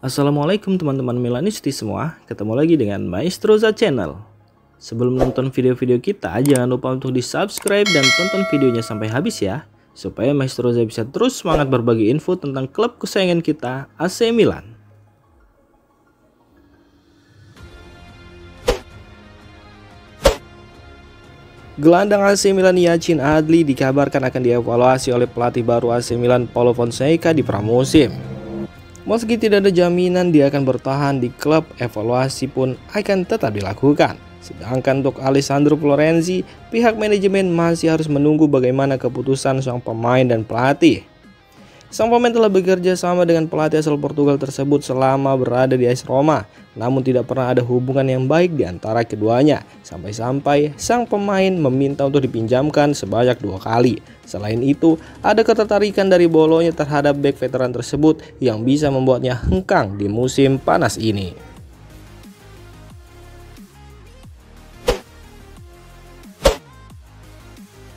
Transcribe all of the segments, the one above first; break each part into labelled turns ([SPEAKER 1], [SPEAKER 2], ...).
[SPEAKER 1] Assalamualaikum teman-teman Milanisti semua, ketemu lagi dengan Maestroza Channel. Sebelum nonton video-video kita, jangan lupa untuk di subscribe dan tonton videonya sampai habis ya, supaya Maestroza bisa terus semangat berbagi info tentang klub kesayangan kita, AC Milan. Gelandang AC Milan Yacine Adli dikabarkan akan dievaluasi oleh pelatih baru AC Milan Paulo Fonseca di pramusim. Meski tidak ada jaminan dia akan bertahan di klub, evaluasi pun akan tetap dilakukan. Sedangkan untuk Alessandro Florenzi, pihak manajemen masih harus menunggu bagaimana keputusan sang pemain dan pelatih. Sang pemain telah bekerja sama dengan pelatih asal Portugal tersebut selama berada di AS Roma, namun tidak pernah ada hubungan yang baik di antara keduanya, sampai-sampai sang pemain meminta untuk dipinjamkan sebanyak 2 kali. Selain itu, ada ketertarikan dari Bologna terhadap bek veteran tersebut yang bisa membuatnya hengkang di musim panas ini.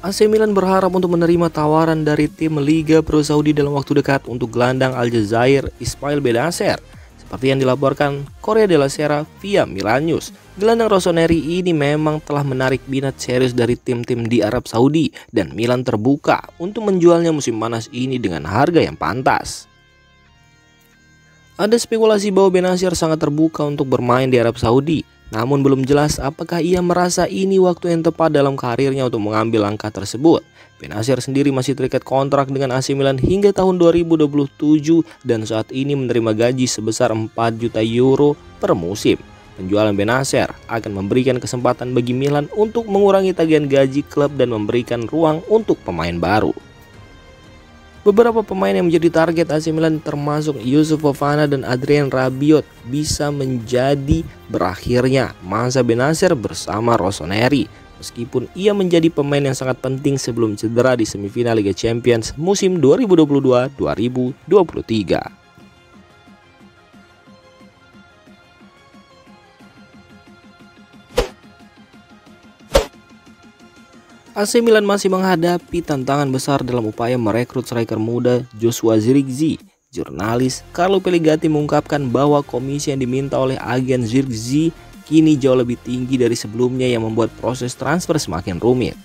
[SPEAKER 1] AC Milan berharap untuk menerima tawaran dari tim Liga Pro Saudi dalam waktu dekat untuk gelandang Aljazair Ismail Benacer. Seperti yang dilaporkan Corriere della Sera via Milan News, gelandang rossoneri ini memang telah menarik minat serius dari tim-tim di Arab Saudi dan Milan terbuka untuk menjualnya musim panas ini dengan harga yang pantas. Ada spekulasi bahwa Benacer sangat terbuka untuk bermain di Arab Saudi. Namun belum jelas apakah ia merasa ini waktu yang tepat dalam karirnya untuk mengambil langkah tersebut. Benacer sendiri masih terikat kontrak dengan AC Milan hingga tahun 2027 dan saat ini menerima gaji sebesar 4 juta euro per musim. Penjualan Benacer akan memberikan kesempatan bagi Milan untuk mengurangi tagihan gaji klub dan memberikan ruang untuk pemain baru. Beberapa pemain yang menjadi target AC Milan termasuk Youssouf Fofana dan Adrien Rabiot bisa menjadi berakhirnya masa Benacer bersama rossoneri. Meskipun ia menjadi pemain yang sangat penting sebelum cedera di semifinal Liga Champions musim 2022-2023. AC Milan masih menghadapi tantangan besar dalam upaya merekrut striker muda Joshua Zirkzee. Jurnalis Carlo Pellegatti mengungkapkan bahwa komisi yang diminta oleh agen Zirkzee kini jauh lebih tinggi dari sebelumnya yang membuat proses transfer semakin rumit.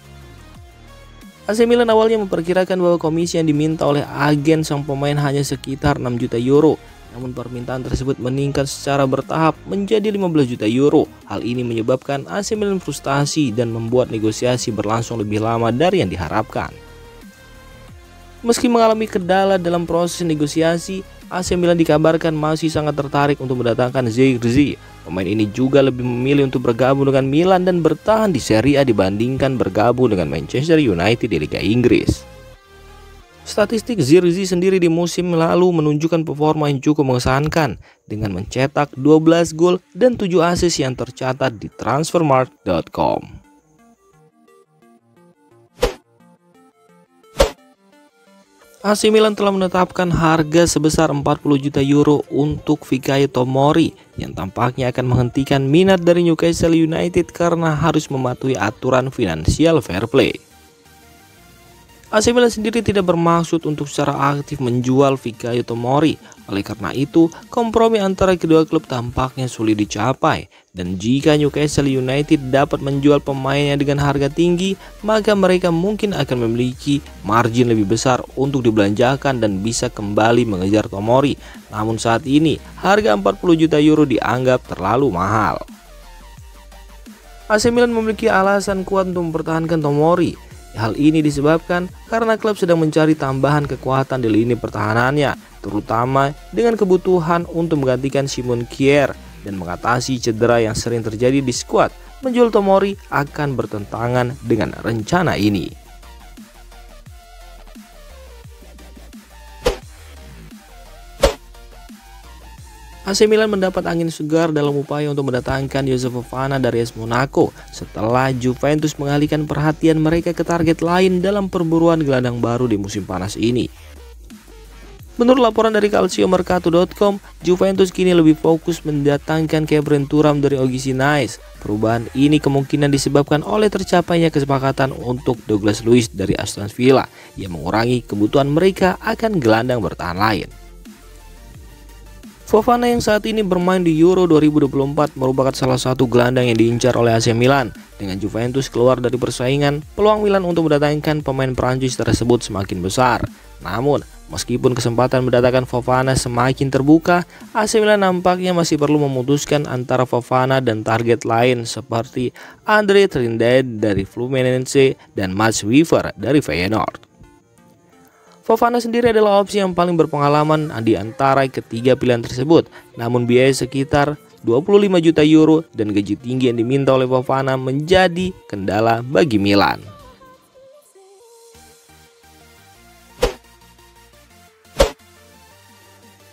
[SPEAKER 1] AC Milan awalnya memperkirakan bahwa komisi yang diminta oleh agen sang pemain hanya sekitar 6 juta euro. Namun permintaan tersebut meningkat secara bertahap menjadi 15 juta euro. Hal ini menyebabkan AC Milan frustasi dan membuat negosiasi berlangsung lebih lama dari yang diharapkan. Meski mengalami kendala dalam proses negosiasi, AC Milan dikabarkan masih sangat tertarik untuk mendatangkan Zirkzee. Pemain ini juga lebih memilih untuk bergabung dengan Milan dan bertahan di Serie A dibandingkan bergabung dengan Manchester United di Liga Inggris. Statistik Zirkzee sendiri di musim lalu menunjukkan performa yang cukup mengesankan dengan mencetak 12 gol dan 7 assist yang tercatat di transfermarkt.com. AC Milan telah menetapkan harga sebesar 40 juta euro untuk Fikayo Tomori yang tampaknya akan menghentikan minat dari Newcastle United karena harus mematuhi aturan finansial fair play. AC Milan sendiri tidak bermaksud untuk secara aktif menjual Fikayo Tomori. Oleh karena itu, kompromi antara kedua klub tampaknya sulit dicapai. Dan jika Newcastle United dapat menjual pemainnya dengan harga tinggi, maka mereka mungkin akan memiliki margin lebih besar untuk dibelanjakan dan bisa kembali mengejar Tomori. Namun saat ini, harga 40 juta euro dianggap terlalu mahal. AC Milan memiliki alasan kuat untuk mempertahankan Tomori. Hal ini disebabkan karena klub sedang mencari tambahan kekuatan di lini pertahanannya, terutama dengan kebutuhan untuk menggantikan Simon Kjaer dan mengatasi cedera yang sering terjadi di skuad. Menjual Tomori akan bertentangan dengan rencana ini. AC Milan mendapat angin segar dalam upaya untuk mendatangkan Youssouf Fofana dari AS Monaco setelah Juventus mengalihkan perhatian mereka ke target lain dalam perburuan gelandang baru di musim panas ini. Menurut laporan dari calciomercato.com, Juventus kini lebih fokus mendatangkan Kevin Thuram dari OGC Nice. Perubahan ini kemungkinan disebabkan oleh tercapainya kesepakatan untuk Douglas Luiz dari Aston Villa yang mengurangi kebutuhan mereka akan gelandang bertahan lain. Fofana yang saat ini bermain di Euro 2024 merupakan salah satu gelandang yang diincar oleh AC Milan. Dengan Juventus keluar dari persaingan, peluang Milan untuk mendatangkan pemain Prancis tersebut semakin besar. Namun, meskipun kesempatan mendatangkan Fofana semakin terbuka, AC Milan nampaknya masih perlu memutuskan antara Fofana dan target lain seperti Andre Trindade dari Fluminense dan Mats Wiever dari Feyenoord. Fofana sendiri adalah opsi yang paling berpengalaman di antara ketiga pilihan tersebut. Namun biaya sekitar 25 juta euro dan gaji tinggi yang diminta oleh Fofana menjadi kendala bagi Milan.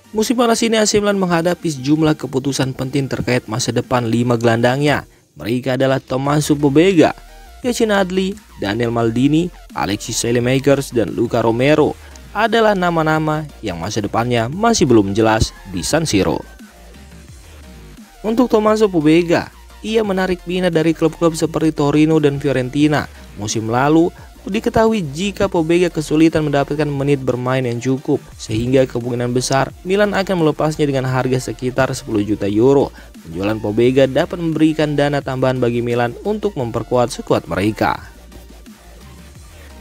[SPEAKER 1] Musim panas ini AC Milan menghadapi sejumlah keputusan penting terkait masa depan 5 gelandangnya. Mereka adalah Tommaso Pobega, Yacine Adli, Daniel Maldini, Alexis Saelemaekers, dan Luca Romero adalah nama-nama yang masa depannya masih belum jelas di San Siro. Untuk Tommaso Pobega, ia menarik minat dari klub-klub seperti Torino dan Fiorentina. Musim lalu diketahui jika Pobega kesulitan mendapatkan menit bermain yang cukup, sehingga kemungkinan besar Milan akan melepasnya dengan harga sekitar 10 juta euro. Penjualan Pobega dapat memberikan dana tambahan bagi Milan untuk memperkuat skuad mereka.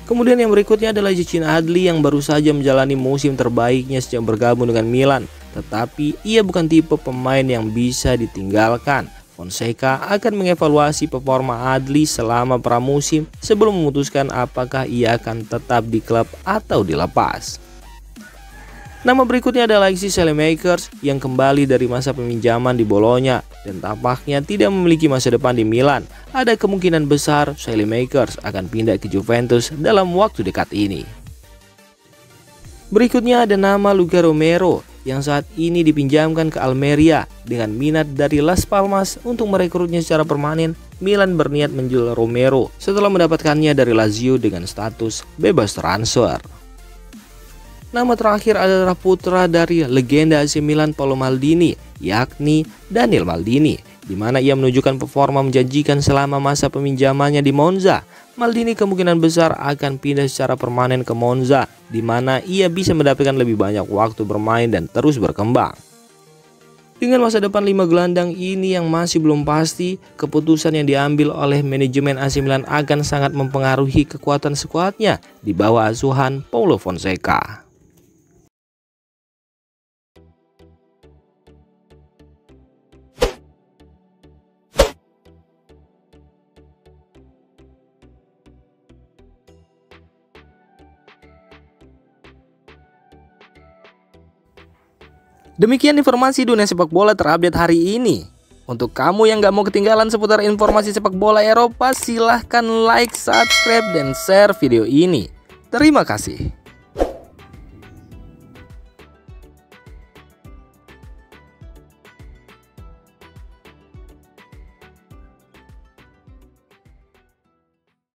[SPEAKER 1] Kemudian yang berikutnya adalah Yacine Adli yang baru saja menjalani musim terbaiknya sejak bergabung dengan Milan. Tetapi ia bukan tipe pemain yang bisa ditinggalkan. Fonseca akan mengevaluasi performa Adli selama pramusim sebelum memutuskan apakah ia akan tetap di klub atau dilepas. Nama berikutnya adalah Alexis Saelemaekers yang kembali dari masa peminjaman di Bologna dan tampaknya tidak memiliki masa depan di Milan. Ada kemungkinan besar Saelemaekers akan pindah ke Juventus dalam waktu dekat ini. Berikutnya ada nama Luca Romero yang saat ini dipinjamkan ke Almeria dengan minat dari Las Palmas untuk merekrutnya secara permanen. Milan berniat menjual Romero setelah mendapatkannya dari Lazio dengan status bebas transfer. Nama terakhir adalah putra dari legenda AC Milan Paolo Maldini, yakni Daniel Maldini, di mana ia menunjukkan performa menjanjikan selama masa peminjamannya di Monza. Maldini kemungkinan besar akan pindah secara permanen ke Monza, di mana ia bisa mendapatkan lebih banyak waktu bermain dan terus berkembang. Dengan masa depan 5 gelandang ini yang masih belum pasti, keputusan yang diambil oleh manajemen AC Milan akan sangat mempengaruhi kekuatan skuadnya di bawah asuhan Paulo Fonseca. Demikian informasi dunia sepak bola terupdate hari ini. Untuk kamu yang gak mau ketinggalan seputar informasi sepak bola Eropa, silahkan like, subscribe, dan share video ini. Terima kasih.